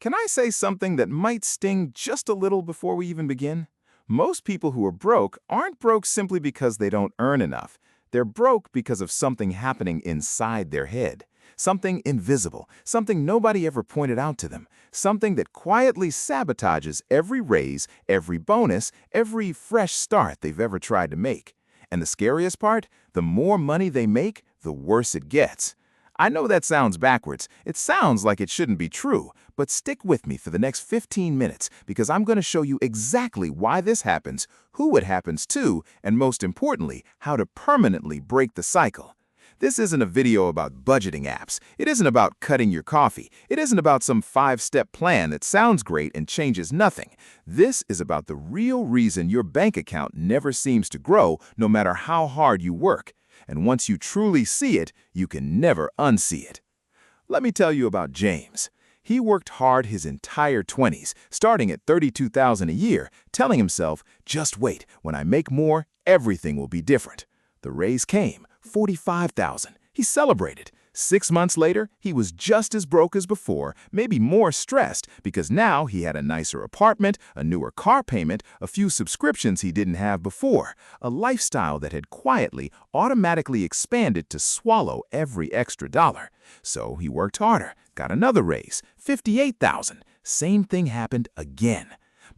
Can I say something that might sting just a little before we even begin? Most people who are broke aren't broke simply because they don't earn enough. They're broke because of something happening inside their head. Something invisible, something nobody ever pointed out to them, something that quietly sabotages every raise, every bonus, every fresh start they've ever tried to make. And the scariest part, the more money they make, the worse it gets. I know that sounds backwards. It sounds like it shouldn't be true, but stick with me for the next 15 minutes because I'm going to show you exactly why this happens, who it happens to, and most importantly, how to permanently break the cycle. This isn't a video about budgeting apps. It isn't about cutting your coffee. It isn't about some 5-step plan that sounds great and changes nothing. This is about the real reason your bank account never seems to grow no matter how hard you work. And once you truly see it, you can never unsee it. Let me tell you about James. He worked hard his entire 20s, starting at $32,000 a year, telling himself, just wait, when I make more, everything will be different. The raise came, $45,000. He celebrated. 6 months later, he was just as broke as before, maybe more stressed, because now he had a nicer apartment, a newer car payment, a few subscriptions he didn't have before, a lifestyle that had quietly, automatically expanded to swallow every extra dollar. So he worked harder, got another raise, $58,000. Same thing happened again.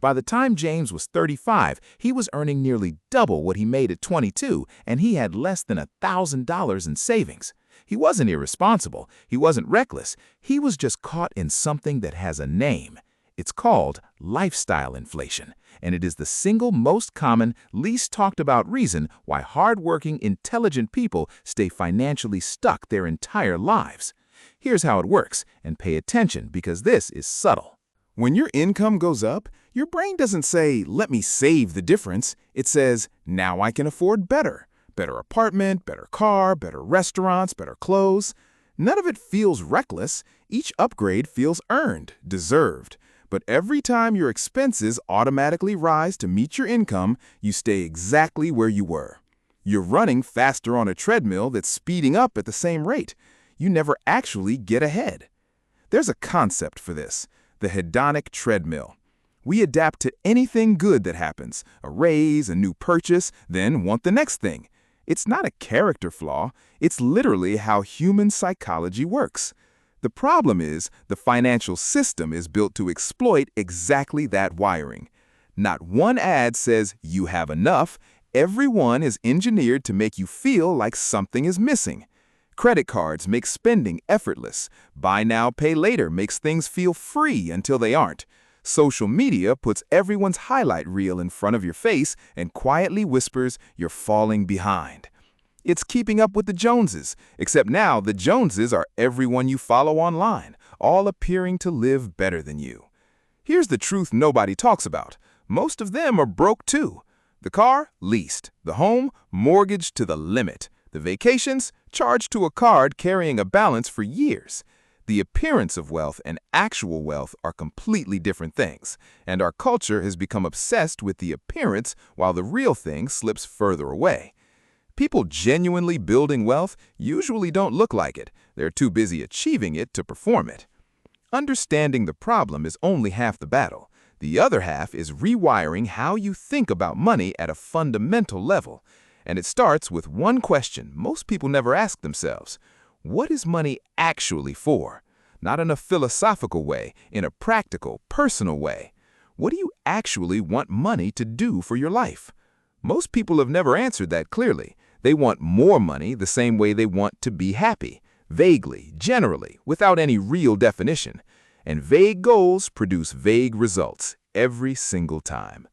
By the time James was 35, he was earning nearly double what he made at 22, and he had less than $1,000 in savings. He wasn't irresponsible. He wasn't reckless. He was just caught in something that has a name. It's called lifestyle inflation, and it is the single most common, least talked about reason why hardworking, intelligent people stay financially stuck their entire lives. Here's how it works, and pay attention because this is subtle. When your income goes up, your brain doesn't say, let me save the difference. It says, now I can afford better. Better apartment, better car, better restaurants, better clothes. None of it feels reckless. Each upgrade feels earned, deserved. But every time your expenses automatically rise to meet your income, you stay exactly where you were. You're running faster on a treadmill that's speeding up at the same rate. You never actually get ahead. There's a concept for this, the hedonic treadmill. We adapt to anything good that happens, a raise, a new purchase, then want the next thing. It's not a character flaw, it's literally how human psychology works. The problem is, the financial system is built to exploit exactly that wiring. Not one ad says you have enough, every one is engineered to make you feel like something is missing. Credit cards make spending effortless. Buy now, pay later makes things feel free until they aren't. Social media puts everyone's highlight reel in front of your face and quietly whispers you're falling behind. It's keeping up with the Joneses, except now the Joneses are everyone you follow online, all appearing to live better than you. Here's the truth nobody talks about. Most of them are broke too. The car, leased. The home, mortgaged to the limit. The vacations, charged to a card carrying a balance for years. The appearance of wealth and actual wealth are completely different things, and our culture has become obsessed with the appearance while the real thing slips further away. People genuinely building wealth usually don't look like it. They're too busy achieving it to perform it. Understanding the problem is only half the battle. The other half is rewiring how you think about money at a fundamental level. And it starts with one question most people never ask themselves. What is money actually for? Not in a philosophical way, in a practical, personal way. What do you actually want money to do for your life? Most people have never answered that clearly. They want more money the same way they want to be happy, vaguely, generally, without any real definition. And vague goals produce vague results every single time.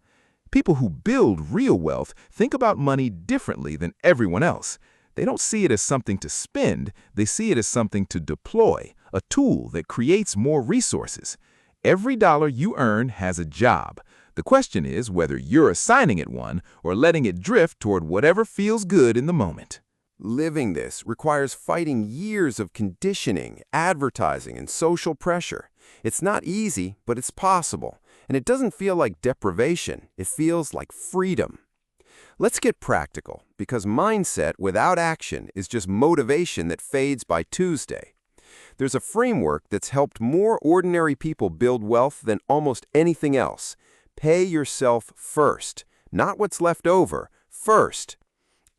People who build real wealth think about money differently than everyone else. They don't see it as something to spend, they see it as something to deploy, a tool that creates more resources. Every dollar you earn has a job. The question is whether you're assigning it one or letting it drift toward whatever feels good in the moment. Living this requires fighting years of conditioning, advertising, and social pressure. It's not easy, but it's possible. And it doesn't feel like deprivation, it feels like freedom. Let's get practical, because mindset without action is just motivation that fades by Tuesday. There's a framework that's helped more ordinary people build wealth than almost anything else. Pay yourself first, not what's left over, first.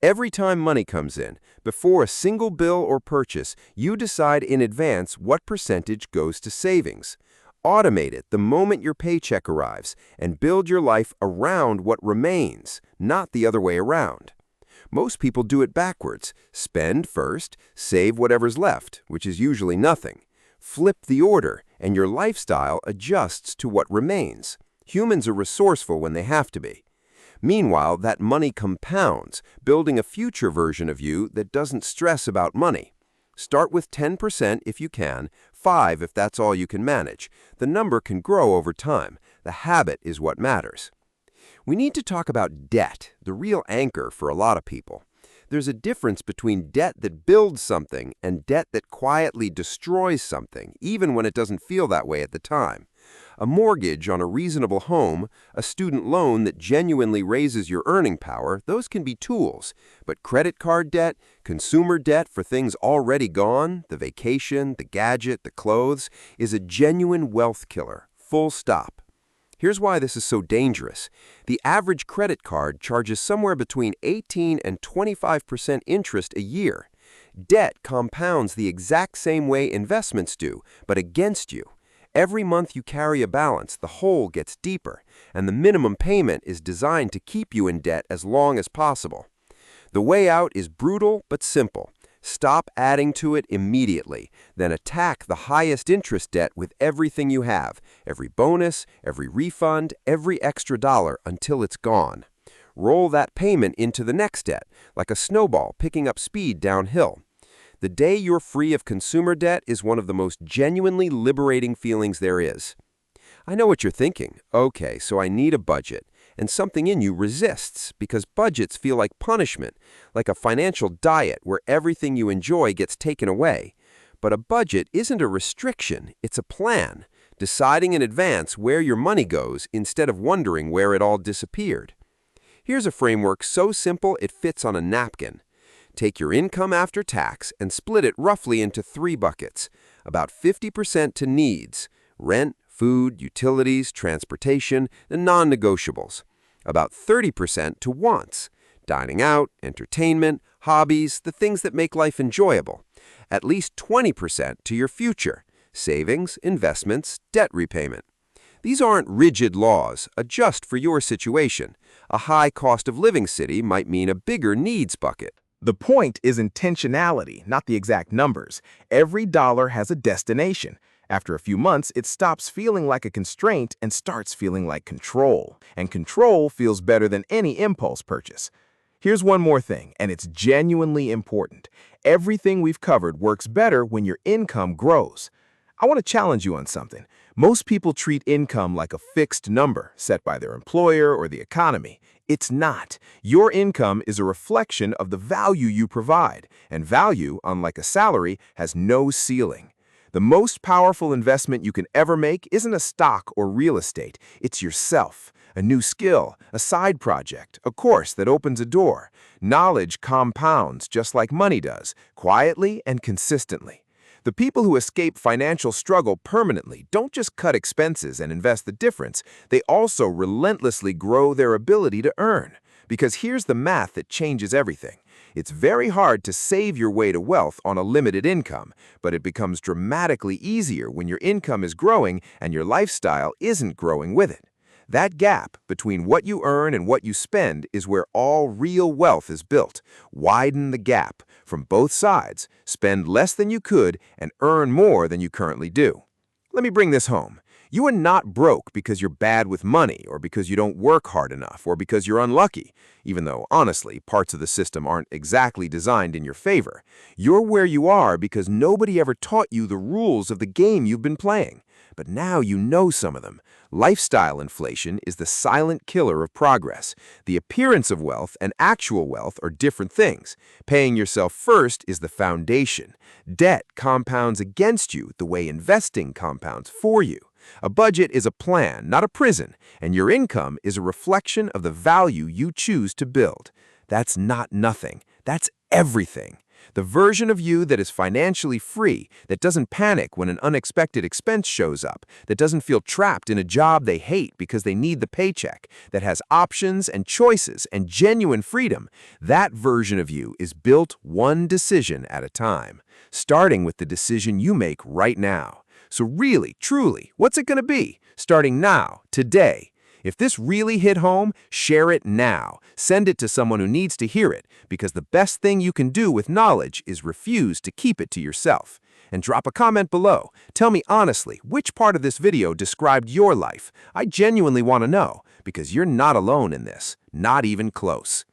Every time money comes in, before a single bill or purchase, you decide in advance what percentage goes to savings. Automate it the moment your paycheck arrives and build your life around what remains, not the other way around. Most people do it backwards. Spend first, save whatever's left, which is usually nothing. Flip the order, and your lifestyle adjusts to what remains. Humans are resourceful when they have to be. Meanwhile, that money compounds, building a future version of you that doesn't stress about money. Start with 10% if you can, 5% if that's all you can manage. The number can grow over time. The habit is what matters. We need to talk about debt, the real anchor for a lot of people. There's a difference between debt that builds something and debt that quietly destroys something, even when it doesn't feel that way at the time. A mortgage on a reasonable home, a student loan that genuinely raises your earning power, those can be tools. But credit card debt, consumer debt for things already gone, the vacation, the gadget, the clothes, is a genuine wealth killer, full stop. Here's why this is so dangerous. The average credit card charges somewhere between 18 and 25% interest a year. Debt compounds the exact same way investments do, but against you. Every month you carry a balance, the hole gets deeper, and the minimum payment is designed to keep you in debt as long as possible. The way out is brutal but simple. Stop adding to it immediately, then attack the highest interest debt with everything you have, every bonus, every refund, every extra dollar until it's gone. Roll that payment into the next debt, like a snowball picking up speed downhill. The day you're free of consumer debt is one of the most genuinely liberating feelings there is. I know what you're thinking. Okay, so I need a budget. And something in you resists because budgets feel like punishment, like a financial diet where everything you enjoy gets taken away. But a budget isn't a restriction, it's a plan, deciding in advance where your money goes instead of wondering where it all disappeared. Here's a framework so simple it fits on a napkin. Take your income after tax and split it roughly into 3 buckets, about 50% to needs, rent, food, utilities, transportation, and non-negotiables. About 30% to wants, dining out, entertainment, hobbies, the things that make life enjoyable. At least 20% to your future, savings, investments, debt repayment. These aren't rigid laws, adjust for your situation. A high cost of living city might mean a bigger needs bucket. The point is intentionality, not the exact numbers. Every dollar has a destination. After a few months, it stops feeling like a constraint and starts feeling like control. And control feels better than any impulse purchase. Here's one more thing, and it's genuinely important. Everything we've covered works better when your income grows. I want to challenge you on something. Most people treat income like a fixed number set by their employer or the economy. It's not. Your income is a reflection of the value you provide, and value, unlike a salary, has no ceiling. The most powerful investment you can ever make isn't a stock or real estate. It's yourself, a new skill, a side project, a course that opens a door. Knowledge compounds just like money does, quietly and consistently. The people who escape financial struggle permanently don't just cut expenses and invest the difference, they also relentlessly grow their ability to earn. Because here's the math that changes everything. It's very hard to save your way to wealth on a limited income, but it becomes dramatically easier when your income is growing and your lifestyle isn't growing with it. That gap between what you earn and what you spend is where all real wealth is built. Widen the gap from both sides, spend less than you could, and earn more than you currently do. Let me bring this home. You are not broke because you're bad with money, or because you don't work hard enough, or because you're unlucky, even though, honestly, parts of the system aren't exactly designed in your favor. You're where you are because nobody ever taught you the rules of the game you've been playing. But now you know some of them. Lifestyle inflation is the silent killer of progress. The appearance of wealth and actual wealth are different things. Paying yourself first is the foundation. Debt compounds against you the way investing compounds for you. A budget is a plan, not a prison, and your income is a reflection of the value you choose to build. That's not nothing. That's everything. The version of you that is financially free, that doesn't panic when an unexpected expense shows up, that doesn't feel trapped in a job they hate because they need the paycheck, that has options and choices and genuine freedom, that version of you is built one decision at a time, starting with the decision you make right now. So really, truly, what's it going to be? Starting now, today. If this really hit home, share it now. Send it to someone who needs to hear it, because the best thing you can do with knowledge is refuse to keep it to yourself. And drop a comment below. Tell me honestly, which part of this video described your life? I genuinely want to know, because you're not alone in this. Not even close.